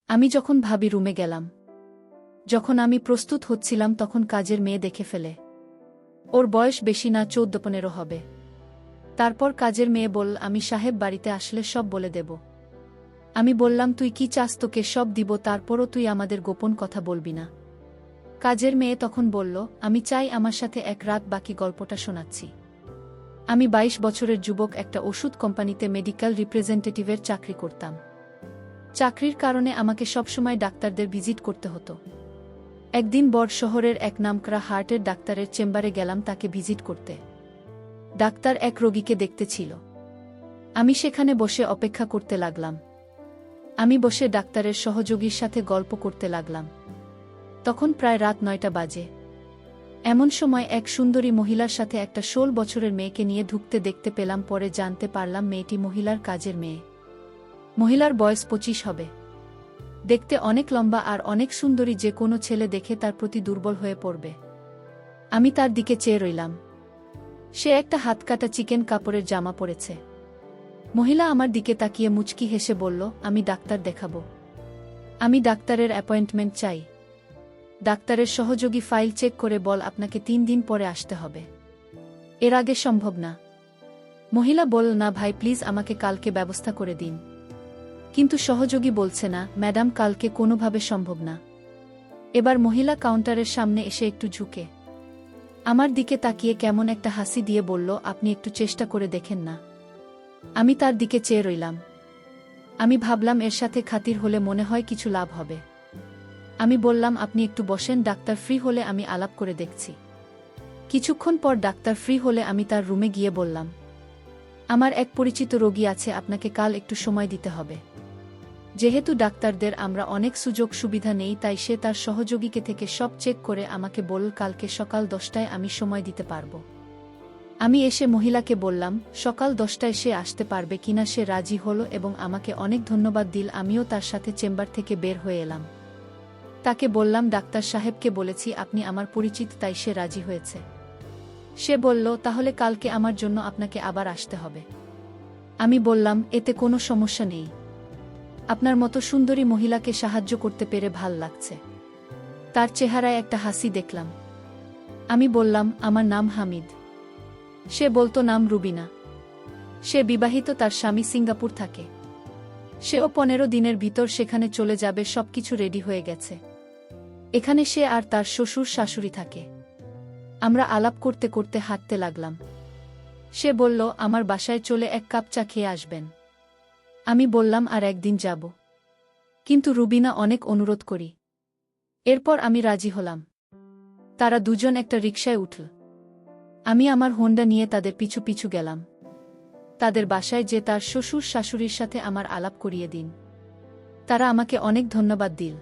আমি যখন ভাবি রুমে গেলাম। যখন আমি প্রস্তুত হচ্ছিলাম তখন কাজের মেয়ে দেখে ফেলে। ওর বয়স বেশি না, 14-15 হবে। তারপর কাজের মেয়ে বলল, আমি সাহেব বাড়িতে আসলে সব বলে দেব। আমি বললাম, তুই কি চাস তোকে সব দিব, তারপরও তুই আমাদের গোপন কথা বলবি না? কাজের মেয়ে তখন বলল, আমি চাই আমার সাথে এক রাত বাকি গল্পটা শোনাচ্ছি। আমি 22 বছরের যুবক, একটা ওষুধ কোম্পানিতে মেডিকেল রিপ্রেজেন্টেটিভের চাকরি করতাম। চাকরির কারণে আমাকে সবসময় ডাক্তারদের ভিজিট করতে হতো। একদিন বড় শহরের এক নামকরা হার্টের ডাক্তারের চেম্বারে গেলাম তাকে ভিজিট করতে। ডাক্তার এক রোগীকে দেখতে ছিল। আমি সেখানে বসে অপেক্ষা করতে লাগলাম। আমি বসে ডাক্তারের সহযোগীর সাথে গল্প করতে লাগলাম। তখন প্রায় রাত 9টা বাজে। এমন সময় এক সুন্দরী মহিলার সাথে একটা 16 বছরের মেয়েকে নিয়ে ঢুকতে দেখতে পেলাম। পরে জানতে পারলাম মেয়েটি মহিলার কাজের মেয়ে। মহিলার বয়স 25 হবে। দেখতে অনেক লম্বা আর অনেক সুন্দরী, যে কোনো ছেলে দেখে তার প্রতি দুর্বল হয়ে পড়বে। আমি তার দিকে চেয়ে রইলাম। সে একটা হাতকাটা চিকেন কাপড়ের জামা পরেছে। মহিলা আমার দিকে তাকিয়ে মুচকি হেসে বলল, আমি ডাক্তার দেখাবো। আমি ডাক্তারের অ্যাপয়েন্টমেন্ট চাই। ডাক্তারের সহযোগী ফাইল চেক করে বল, আপনাকে 3 দিন পরে আসতে হবে। এর আগে সম্ভব না। মহিলা বলল, না ভাই প্লিজ, আমাকে কালকে ব্যবস্থা করে দিন। কিন্তু সহযোগী বলছে, না ম্যাডাম, কালকে কোনোভাবে সম্ভব না। এবার মহিলা কাউন্টারের সামনে এসে একটু ঝুঁকে আমার দিকে তাকিয়ে কেমন একটা হাসি দিয়ে বলল, আপনি একটু চেষ্টা করে দেখেন না? আমি তার দিকে চেয়ে রইলাম। আমি ভাবলাম এর সাথে খাতির হলে মনে হয় কিছু লাভ হবে। আমি বললাম, আপনি একটু বসেন, ডাক্তার ফ্রি হলে আমি আলাপ করে দেখছি। কিছুক্ষণ পর ডাক্তার ফ্রি হলে আমি তার রুমে গিয়ে বললাম, আমার এক পরিচিত রোগী আছে, আপনাকে কাল একটু সময় দিতে হবে। যেহেতু ডাক্তারদের আমরা অনেক সুযোগ সুবিধা নেই, তাই সে তার সহযোগীকে থেকে সব চেক করে আমাকে বলল, কালকে সকাল 10টায় আমি সময় দিতে পারব। আমি এসে মহিলাকে বললাম সকাল 10টায় সে আসতে পারবে কিনা। সে রাজি হলো এবং আমাকে অনেক ধন্যবাদ দিল। আমিও তার সাথে চেম্বার থেকে বের হয়ে এলাম। তাকে বললাম, ডাক্তার সাহেবকে বলেছি আপনি আমার পরিচিত, তাই সে রাজি হয়েছে। সে বলল, তাহলে কালকে আমার জন্য আপনাকে আবার আসতে হবে। আমি বললাম, এতে কোনো সমস্যা নেই। আপনার মতো সুন্দরী মহিলাকে সাহায্য করতে পেরে ভাল লাগছে। তার চেহারায় একটা হাসি দেখলাম। আমি বললাম, আমার নাম হামিদ। সে বলতো, নাম রুবিনা। সে বিবাহিত, তার স্বামী সিঙ্গাপুর থাকে। সেও 15 দিনের ভিতর সেখানে চলে যাবে, সবকিছু রেডি হয়ে গেছে। এখানে সে আর তার শ্বশুর শাশুড়ি থাকে। আমরা আলাপ করতে করতে হাঁটতে লাগলাম। সে বলল, আমার বাসায় চলে 1 কাপ চা খেয়ে আসবেন। আমি বললাম, আর একদিন যাব। কিন্তু রুবিনা অনেক অনুরোধ করি। এরপর আমি রাজি হলাম। তারা দুজন একটা রিকশায় উঠল। আমি আমার হোন্ডা নিয়ে তাদের পিছু পিছু গেলাম। তাদের বাসায় যে তার শ্বশুর শাশুড়ির সাথে আমার আলাপ করিয়ে দিন। তারা আমাকে অনেক ধন্যবাদ দিল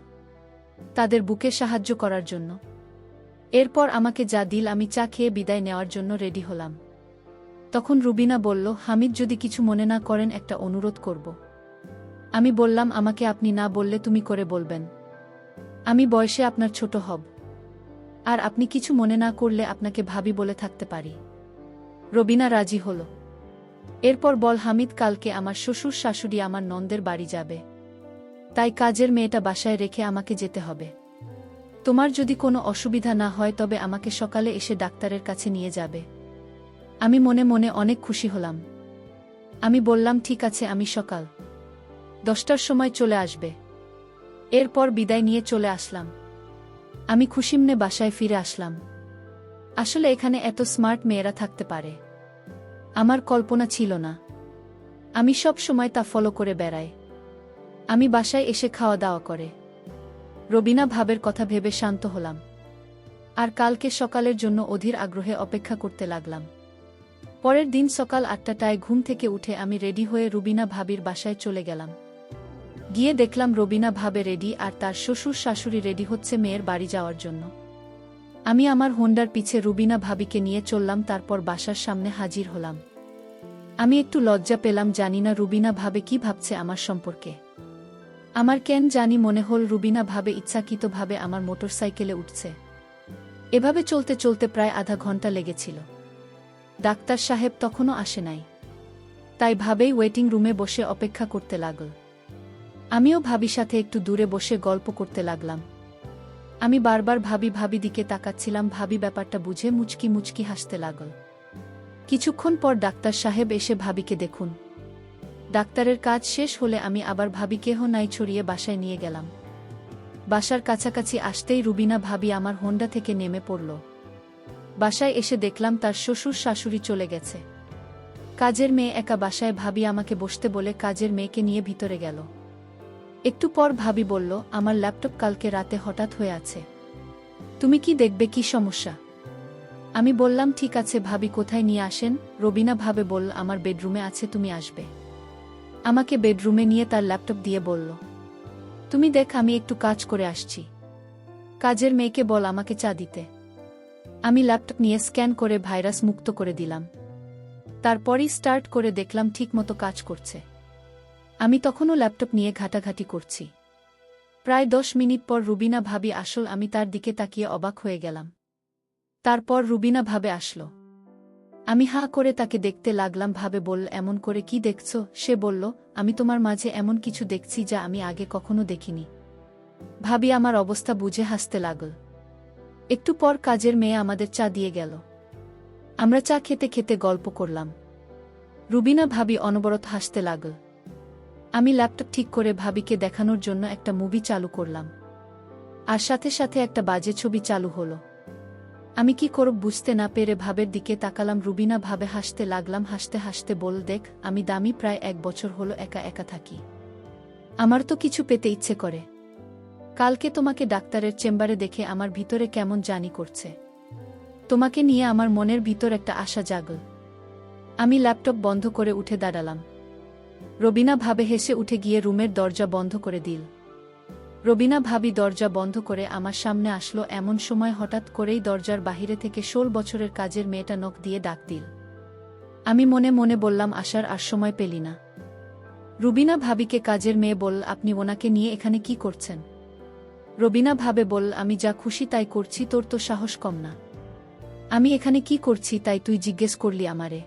তাদের বুকে সাহায্য করার জন্য। এরপর আমাকে যা দিল, আমি চা খেয়ে বিদায় নেওয়ার জন্য রেডি হলাম। তখন রুবিনা বলল, হামিদ, যদি কিছু মনে না করেন একটা অনুরোধ করব। আমি বললাম, আমাকে আপনি না বললে তুমি করে বলবেন। আমি বয়সে আপনার ছোট হব, আর আপনি কিছু মনে না করলে আপনাকে ভাবি বলে থাকতে পারি। রুবিনা রাজি হল। এরপর বল, হামিদ, কালকে আমার শ্বশুর শাশুড়ি আমার ননদের বাড়ি যাবে, তাই কাজের মেয়েটা বাসায় রেখে আমাকে যেতে হবে। তোমার যদি কোনো অসুবিধা না হয় তবে আমাকে সকালে এসে ডাক্তারের কাছে নিয়ে যাবে। আমি মনে মনে অনেক খুশি হলাম। আমি বললাম, ঠিক আছে, আমি সকাল 10টার সময় চলে আসবে। এরপর বিদায় নিয়ে চলে আসলাম। আমি খুশিমনে বাসায় ফিরে আসলাম। আসলে এখানে এত স্মার্ট মেয়েরা থাকতে পারে আমার কল্পনা ছিল না। আমি সব সময় তা ফলো করে বেড়াই। আমি বাসায় এসে খাওয়া দাওয়া করে রবিনা ভাবের কথা ভেবে শান্ত হলাম, আর কালকে সকালের জন্য অধীর আগ্রহে অপেক্ষা করতে লাগলাম। পরের দিন সকাল 8টায় ঘুম থেকে উঠে আমি রেডি হয়ে রুবিনা ভাবির বাসায় চলে গেলাম। গিয়ে দেখলাম রবিনা ভাবে রেডি, আর তার শ্বশুর শাশুড়ি রেডি হচ্ছে মেয়ের বাড়ি যাওয়ার জন্য। আমি আমার হোন্ডার পিছে রুবিনা ভাবিকে নিয়ে চললাম। তারপর বাসার সামনে হাজির হলাম। আমি একটু লজ্জা পেলাম, জানি না রুবিনা ভাবে কি ভাবছে আমার সম্পর্কে। আমার কেন জানি মনে হল রুবিনা ভাবে ইচ্ছাকৃতভাবে আমার মোটরসাইকেলে উঠছে। এভাবে চলতে চলতে প্রায় আধা ঘন্টা লেগেছিল। ডাক্তার সাহেব তখনও আসে নাই, তাই ভাবেই ওয়েটিং রুমে বসে অপেক্ষা করতে লাগল। আমিও ভাবির সাথে একটু দূরে বসে গল্প করতে লাগলাম। আমি বারবার ভাবি দিকে তাকাচ্ছিলাম। ভাবি ব্যাপারটা বুঝে মুচকি মুচকি হাসতে লাগল। কিছুক্ষণ পর ডাক্তার সাহেব এসে ভাবিকে দেখুন। ডাক্তারের কাজ শেষ হলে আমি আবার ভাবিকেহ নাই ছড়িয়ে বাসায় নিয়ে গেলাম। বাসার কাছাকাছি আসতেই রুবিনা ভাবি আমার হোন্ডা থেকে নেমে পড়ল। বাসায় এসে দেখলাম তার শ্বশুর শাশুড়ি চলে গেছে। কাজের মেয়ে একা বাসায়। ভাবি আমাকে বসতে বলে কাজের মেয়েকে নিয়ে ভিতরে গেল। একটু পর ভাবি বলল, আমার ল্যাপটপ কালকে রাতে হঠাৎ হয়ে আছে, তুমি কি দেখবে? কি সমস্যা? আমি বললাম ঠিক আছে। ভাবি কোথায় নিয়ে আসেন? রবিনা ভাবে বলল, আমার বেডরুমে আছে, তুমি আসবে? আমাকে বেডরুমে নিয়ে তার ল্যাপটপ দিয়ে বলল, তুমি দেখ, আমি একটু কাজ করে আসছি। কাজের মেয়েকে বল আমাকে চা দিতে। আমি ল্যাপটপ নিয়ে স্ক্যান করে ভাইরাস মুক্ত করে দিলাম। তারপরই স্টার্ট করে দেখলাম ঠিকমতো কাজ করছে। আমি তখনও ল্যাপটপ নিয়ে ঘাটাঘাটি করছি। প্রায় 10 মিনিট পর রুবিনা ভাবি আসল। আমি তার দিকে তাকিয়ে অবাক হয়ে গেলাম। তারপর রুবিনা ভাবে আসলো। আমি হাঁ করে তাকে দেখতে লাগলাম। ভাবে বলল, এমন করে কি দেখছো? সে বলল, আমি তোমার মাঝে এমন কিছু দেখছি যা আমি আগে কখনো দেখিনি। ভাবি আমার অবস্থা বুঝে হাসতে লাগল। একটু পর কাজের মেয়ে আমাদের চা দিয়ে গেল। আমরা চা খেতে খেতে গল্প করলাম। রুবিনা ভাবি অনবরত হাসতে লাগল। আমি ল্যাপটপ ঠিক করে ভাবিকে দেখানোর জন্য একটা মুভি চালু করলাম। আর সাথে সাথে একটা বাজে ছবি চালু হলো। আমি কি করব বুঝতে না পেরে ভাবের দিকে তাকালাম। রুবিনা ভাবে হাসতে লাগলাম। হাসতে হাসতে বল, দেখ, আমি দামি প্রায় 1 বছর হলো একা একা থাকি। আমার তো কিছু পেতে ইচ্ছে করে। কালকে তোমাকে ডাক্তারের চেম্বারে দেখে আমার ভিতরে কেমন জানি করছে। তোমাকে নিয়ে আমার মনের ভিতর একটা আশা জাগল। আমি ল্যাপটপ বন্ধ করে উঠে দাঁড়ালাম। রবিনা ভাবে হেসে উঠে গিয়ে রুমের দরজা বন্ধ করে দিল। রবিনা ভাবি দরজা বন্ধ করে আমার সামনে আসলো। এমন সময় হঠাৎ করেই দরজার বাহিরে থেকে 16 বছরের কাজের মেয়েটা নখ দিয়ে ডাক দিল। আমি মনে মনে বললাম, আসার আর সময় পেলি না। রুবিনা ভাবিকে কাজের মেয়ে বলল, আপনি ওনাকে নিয়ে এখানে কি করছেন? রবিনা ভাবে বলল, আমি যা খুশি তাই করছি, তোর তো সাহস কম না। আমি এখানে কি করছি তাই তুই জিজ্ঞেস করলি আমারে?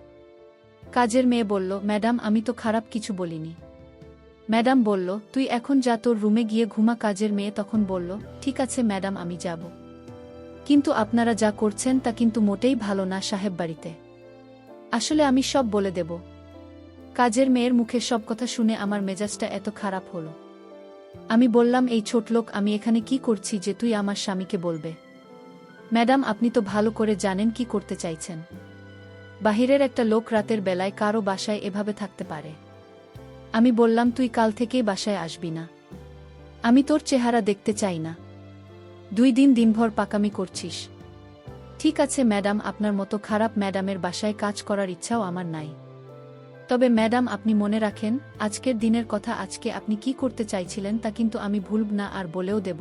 কাজের মেয়ে বলল, ম্যাডাম, আমি তো খারাপ কিছু বলিনি। ম্যাডাম বলল, তুই এখন যা, তোর রুমে গিয়ে ঘুমা। কাজের মেয়ে তখন বলল, ঠিক আছে ম্যাডাম, আমি যাব। কিন্তু আপনারা যা করছেন তা কিন্তু মোটেই ভালো না সাহেব বাড়িতে। আসলে আমি সব বলে দেব। কাজের মেয়ের মুখে সব কথা শুনে আমার মেজাজটা এত খারাপ হলো। আমি বললাম, এই ছোটলোক, আমি এখানে কি করছি যে তুই আমার স্বামীকে বলবে? ম্যাডাম, আপনি তো ভালো করে জানেন কি করতে চাইছেন। বাহিরের একটা লোক রাতের বেলায় কারো বাসায় এভাবে থাকতে পারে? আমি বললাম, তুই কাল থেকেই বাসায় আসবি না। আমি তোর চেহারা দেখতে চাই না। 2 দিন দিনভর পাকামি করছিস। ঠিক আছে ম্যাডাম, আপনার মতো খারাপ ম্যাডামের বাসায় কাজ করার ইচ্ছাও আমার নাই। তবে ম্যাডাম, আপনি মনে রাখেন, আজকের দিনের কথা। আজকে আপনি কি করতে চাইছিলেন তা কিন্তু আমি ভুলব না, আর বলেও দেব।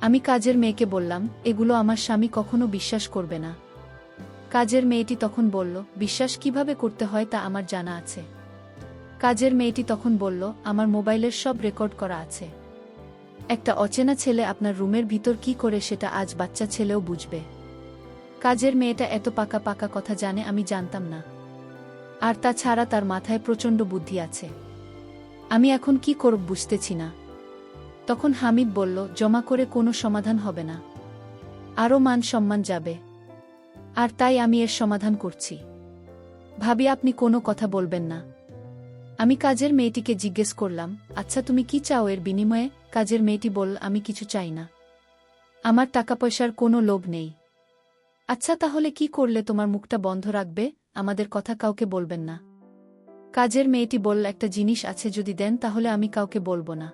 আমি কাজের মেয়েকে বললাম, এগুলো আমার স্বামী কখনো বিশ্বাস করবে না। কাজের মেয়েটি তখন বলল, বিশ্বাস কিভাবে করতে হয় তা আমার জানা আছে। কাজের মেয়েটি তখন বলল, আমার মোবাইলের সব রেকর্ড করা আছে। একটা অচেনা ছেলে আপনার রুমের ভিতর কি করে সেটা আজ বাচ্চা ছেলেও বুঝবে। কাজের মেয়েটা এত পাকা পাকা কথা জানে, আমি জানতাম না। আর তাছাড়া তার মাথায় প্রচণ্ড বুদ্ধি আছে। আমি এখন কি করব বুঝতেছি না। তখন হামিদ বলল, জমা করে কোনো সমাধান হবে না, আরও মান সম্মান যাবে। আর তাই আমি এর সমাধান করছি। ভাবি, আপনি কোনো কথা বলবেন না? আমি কাজের মেয়েটিকে জিজ্ঞেস করলাম, আচ্ছা তুমি কি চাও এর বিনিময়ে? কাজের মেয়েটি বলল, আমি কিছু চাই না। আমার টাকা পয়সার কোনো লোভ নেই। আচ্ছা তাহলে কি করলে তোমার মুখটা বন্ধ রাখবে? আমাদের কথা কাউকে বলবেন না। কাজের মেয়েটি বলল, একটা জিনিস আছে, যদি দেন তাহলে আমি কাউকে বলবো না।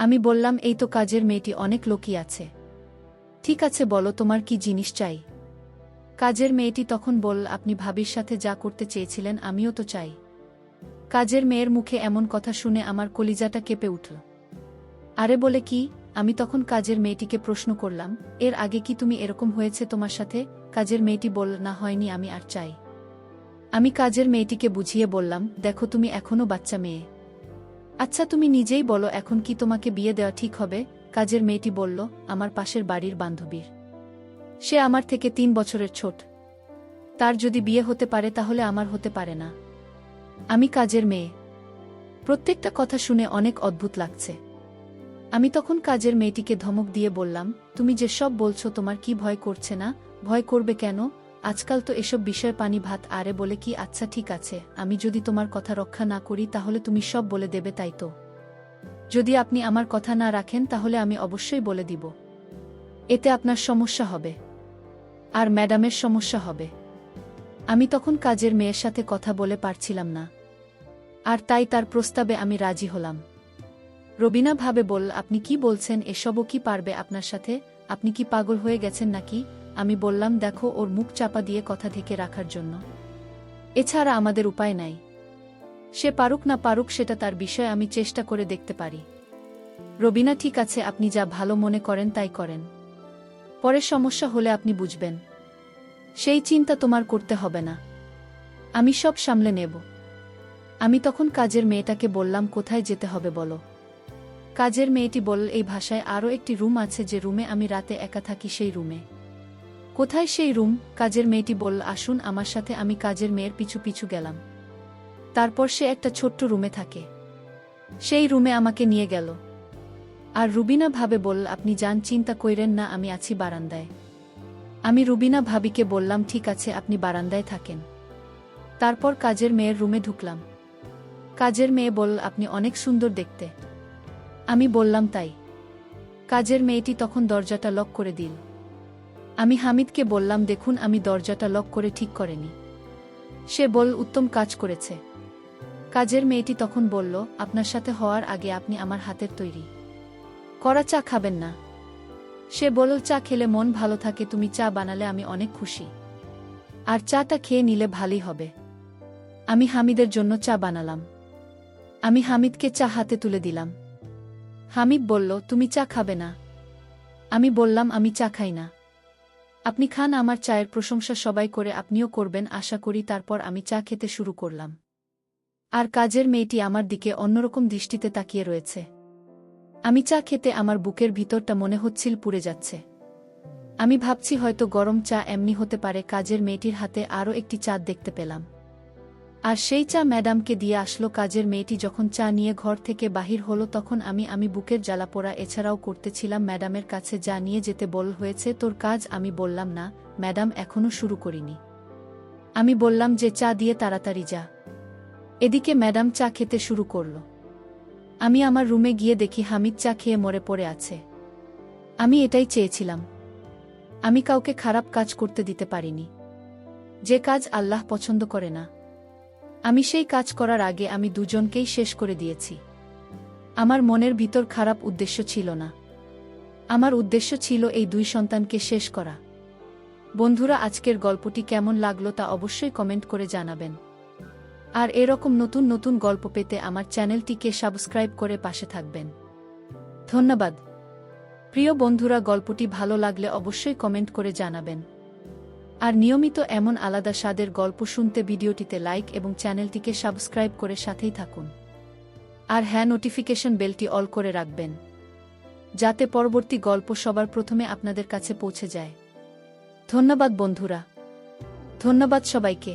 আমি বললাম, এই তো কাজের মেয়েটি, অনেক লোকই আছে। ঠিক আছে বলো, তোমার কি জিনিস চাই? কাজের মেয়েটি তখন বলল, আপনি ভাবির সাথে যা করতে চেয়েছিলেন আমিও তো চাই। কাজের মেয়ের মুখে এমন কথা শুনে আমার কলিজাটা কেঁপে উঠল। আরে বলে কি? আমি তখন কাজের মেয়েটিকে প্রশ্ন করলাম, এর আগে কি তুমি এরকম হয়েছে তোমার সাথে? কাজের মেয়েটি বলল, না হয়নি, আমি আর চাই। আমি কাজের মেয়েটিকে বুঝিয়ে বললাম, দেখো তুমি এখনো বাচ্চা মেয়ে। আচ্ছা তুমি নিজেই বলো, এখন কি তোমাকে বিয়ে দেওয়া ঠিক হবে? কাজের মেয়েটি বলল, আমার পাশের বাড়ির বান্ধবীর। সে আমার থেকে 3 বছরের ছোট। তার যদি বিয়ে হতে পারে তাহলে আমার হতে পারে না। আমি কাজের মেয়ে। প্রত্যেকটা কথা শুনে অনেক অদ্ভুত লাগছে। আমি তখন কাজের মেয়েটিকে ধমক দিয়ে বললাম, তুমি যেসব বলছো তোমার কি ভয় করছে না? ভয় করবে কেন? আজকাল তো এসব বিষয় পানি ভাত আরে বলে কি। আচ্ছা ঠিক আছে, আমি যদি তোমার কথা রক্ষা না করি তাহলে তুমি সব বলে দেবে, তাই তো? যদি আপনি আমার কথা না রাখেন তাহলে আমি অবশ্যই বলে দিব। এতে আপনার সমস্যা হবে, আর ম্যাডামের সমস্যা হবে। আমি তখন কাজের মেয়ের সাথে কথা বলে পারছিলাম না, আর তাই তার প্রস্তাবে আমি রাজি হলাম। রবিনা ভাবে বলল, আপনি কি বলছেন? এসবও কি পারবে আপনার সাথে? আপনি কি পাগল হয়ে গেছেন নাকি? আমি বললাম, দেখো, ওর মুখ চাপা দিয়ে কথা ঢেকে রাখার জন্য এছাড়া আমাদের উপায় নাই। সে পারুক না পারুক সেটা তার বিষয়, আমি চেষ্টা করে দেখতে পারি। রবিনা, ঠিক আছে, আপনি যা ভালো মনে করেন তাই করেন। পরে সমস্যা হলে আপনি বুঝবেন, সেই চিন্তা তোমার করতে হবে না, আমি সব সামলে নেব। আমি তখন কাজের মেয়েটাকে বললাম, কোথায় যেতে হবে বলো? কাজের মেয়েটি বলল, এই ভাষায় আরও একটি রুম আছে, যে রুমে আমি রাতে একা থাকি সেই রুমে। কোথায় সেই রুম? কাজের মেয়েটি বলল, আসুন আমার সাথে। আমি কাজের মেয়ের পিছু পিছু গেলাম। তারপর সে একটা ছোট্ট রুমে থাকে, সেই রুমে আমাকে নিয়ে গেল। আর রুবিনা ভাবে বলল, আপনি যান, চিন্তা কইরেন না, আমি আছি বারান্দায়। আমি রুবিনা ভাবিকে বললাম, ঠিক আছে, আপনি বারান্দায় থাকেন। তারপর কাজের মেয়ের রুমে ঢুকলাম। কাজের মেয়ে বলল, আপনি অনেক সুন্দর দেখতে। আমি বললাম, তাই? কাজের মেয়েটি তখন দরজাটা লক করে দিল। আমি হামিদকে বললাম, দেখুন, আমি দরজাটা লক করে ঠিক করেনি। সে বলল, উত্তম কাজ করেছে। কাজের মেয়েটি তখন বলল, আপনার সাথে হওয়ার আগে আপনি আমার হাতের তৈরি করা চা খাবেন না? সে বলল, চা খেলে মন ভালো থাকে, তুমি চা বানালে আমি অনেক খুশি, আর চাটা খেয়ে নিলে ভালোই হবে। আমি হামিদের জন্য চা বানালাম। আমি হামিদকে চা হাতে তুলে দিলাম। হামিদ বলল, তুমি চা খাবে না? আমি বললাম, আমি চা খাই না। আপনি খান, আমার চায়ের প্রশংসা সবাই করে, আপনিও করবেন আশা করি। তারপর আমি চা খেতে শুরু করলাম, আর কাজের মেয়েটি আমার দিকে অন্যরকম দৃষ্টিতে তাকিয়ে রয়েছে। আমি চা খেতে আমার বুকের ভিতরটা মনে হচ্ছিল পুড়ে যাচ্ছে। আমি ভাবছি হয়তো গরম চা এমনি হতে পারে। কাজের মেয়েটির হাতে আরও একটি চা দেখতে পেলাম, আর সেই চা ম্যাডামকে দিয়ে আসলো। কাজের মেয়েটি যখন চা নিয়ে ঘর থেকে বাহির হলো তখন আমি বুকের জ্বালা পোড়া এছাড়াও করতেছিলাম। ম্যাডামের কাছে যা নিয়ে যেতে বল হয়েছে তোর কাজ? আমি বললাম, না ম্যাডাম, এখনো শুরু করিনি। আমি বললাম যে চা দিয়ে তাড়াতাড়ি যা। এদিকে ম্যাডাম চা খেতে শুরু করল। আমি আমার রুমে গিয়ে দেখি হামিদ চা খেয়ে মরে পড়ে আছে। আমি এটাই চেয়েছিলাম। আমি কাউকে খারাপ কাজ করতে দিতে পারিনি, যে কাজ আল্লাহ পছন্দ করে না। আমি সেই কাজ করার আগে আমি দুজনকেই শেষ করে দিয়েছি। আমার মনের ভিতর খারাপ উদ্দেশ্য ছিল না, আমার উদ্দেশ্য ছিল এই দুই সন্তানকে শেষ করা। বন্ধুরা, আজকের গল্পটি কেমন লাগলো তা অবশ্যই কমেন্ট করে জানাবেন। আর এরকম নতুন নতুন গল্প পেতে আমার চ্যানেলটিকে সাবস্ক্রাইব করে পাশে থাকবেন। ধন্যবাদ। প্রিয় বন্ধুরা, গল্পটি ভালো লাগলে অবশ্যই কমেন্ট করে জানাবেন। আর নিয়মিত এমন আলাদা স্বাদের গল্প শুনতে ভিডিওটিতে লাইক এবং চ্যানেলটিকে সাবস্ক্রাইব করে সাথেই থাকুন। আর হ্যাঁ, নোটিফিকেশন বেলটি অল করে রাখবেন, যাতে পরবর্তী গল্প সবার প্রথমে আপনাদের কাছে পৌঁছে যায়। ধন্যবাদ বন্ধুরা, ধন্যবাদ সবাইকে।